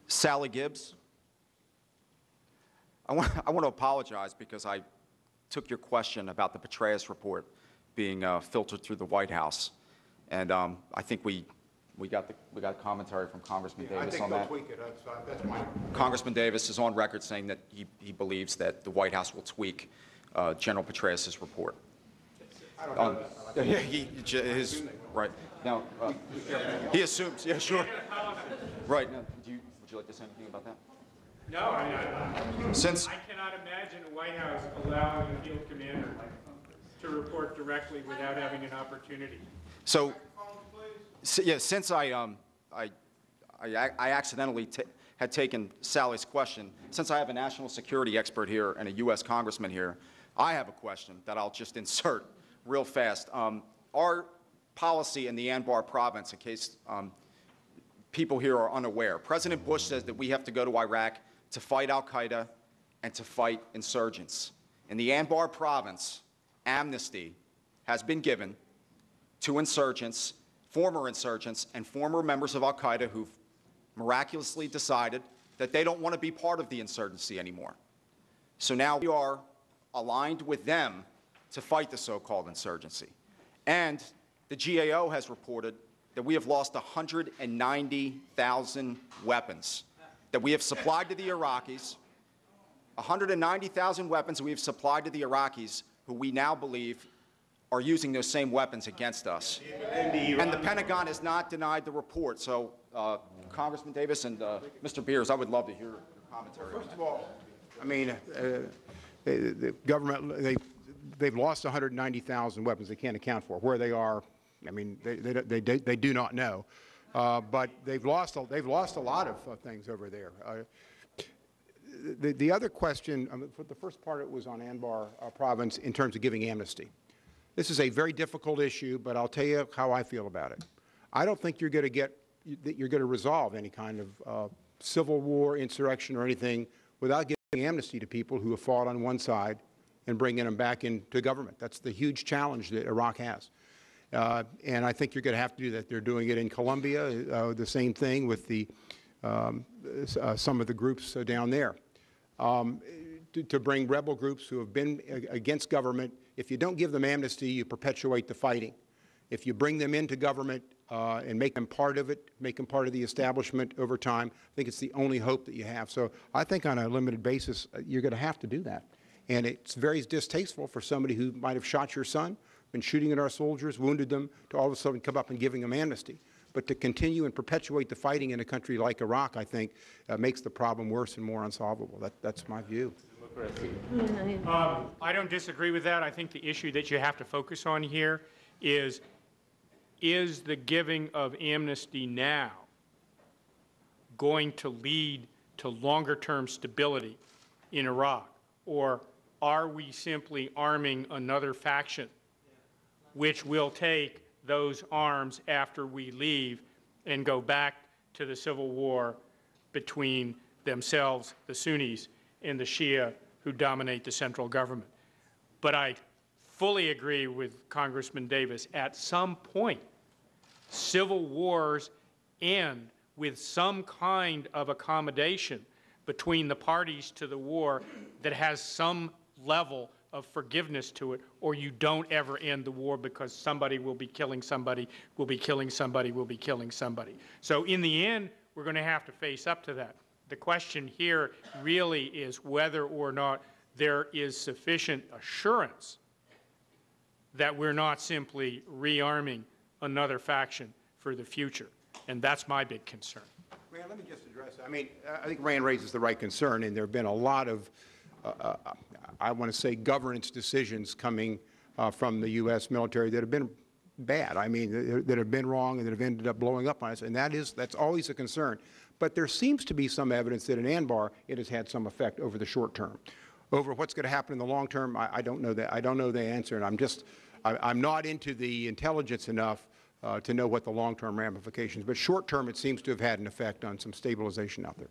Sally Gibbs, I want to apologize because I took your question about the Petraeus report being filtered through the White House, and I think we got commentary from Congressman Davis on that. I think they'll tweak it. That's my. Congressman Davis is on record saying that he believes that the White House will tweak General Petraeus' report. I don't know that. Right now, he assumes. Yeah, sure. Right now, would you like to say anything about that? No, I cannot imagine a White House allowing a field commander to report directly without having an opportunity. So yeah, since I accidentally had taken Sally's question, since I have a national security expert here and a U.S. congressman here, I have a question that I'll just insert real fast. Our policy in the Anbar province, in case people here are unaware, President Bush says that we have to go to Iraq to fight al-Qaeda and to fight insurgents. In the Anbar province, amnesty has been given to insurgents, former insurgents, and former members of al-Qaeda who've miraculously decided that they don't want to be part of the insurgency anymore. So now we are aligned with them to fight the so-called insurgency. And the GAO has reported that we have lost 190,000 weapons that we have supplied to the Iraqis, 190,000 weapons we have supplied to the Iraqis, who we now believe are using those same weapons against us. And the Pentagon has not denied the report. So, Congressman Davis and Mr. Beers, I would love to hear your commentary. First of all, I mean, the government, they've lost 190,000 weapons they can't account for. Where they are, I mean, they do not know. But they've lost a lot of things over there. The other question, for the first part, it was on Anbar province in terms of giving amnesty. This is a very difficult issue, but I'll tell you how I feel about it. I don't think you're going to resolve any kind of civil war, insurrection, or anything without giving amnesty to people who have fought on one side and bringing them back into government. That's the huge challenge that Iraq has. And I think you're going to have to do that. They're doing it in Colombia, the same thing with the, some of the groups down there. To bring rebel groups who have been against government, if you don't give them amnesty, you perpetuate the fighting. If you bring them into government and make them part of it, make them part of the establishment over time, I think it's the only hope that you have. So I think on a limited basis, you're going to have to do that. And it's very distasteful for somebody who might have shot your son, been shooting at our soldiers, wounded them, to all of a sudden come up and giving them amnesty. But to continue and perpetuate the fighting in a country like Iraq, I think, makes the problem worse and more unsolvable. That's my view. I don't disagree with that. I think the issue that you have to focus on here is the giving of amnesty now going to lead to longer-term stability in Iraq? Or are we simply arming another faction which will take those arms after we leave and go back to the civil war between themselves, the Sunnis, and the Shia who dominate the central government? But I fully agree with Congressman Davis. At some point, civil wars end with some kind of accommodation between the parties to the war that has some level of forgiveness to it, or you don't ever end the war because somebody will be killing somebody, will be killing somebody, will be killing somebody. So in the end, we're going to have to face up to that. The question here really is whether or not there is sufficient assurance that we're not simply rearming another faction for the future. And that's my big concern. Rand, let me just address that. I mean, I think Rand raises the right concern, and there have been a lot of, I want to say, governance decisions coming from the U.S. military that have been bad. I mean, that have been wrong and that have ended up blowing up on us, and that's always a concern. But there seems to be some evidence that in Anbar it has had some effect over the short term. Over what's going to happen in the long term, I don't know that. I don't know the answer, and I'm not into the intelligence enough to know what the long-term ramifications. But short term, it seems to have had an effect on some stabilization out there.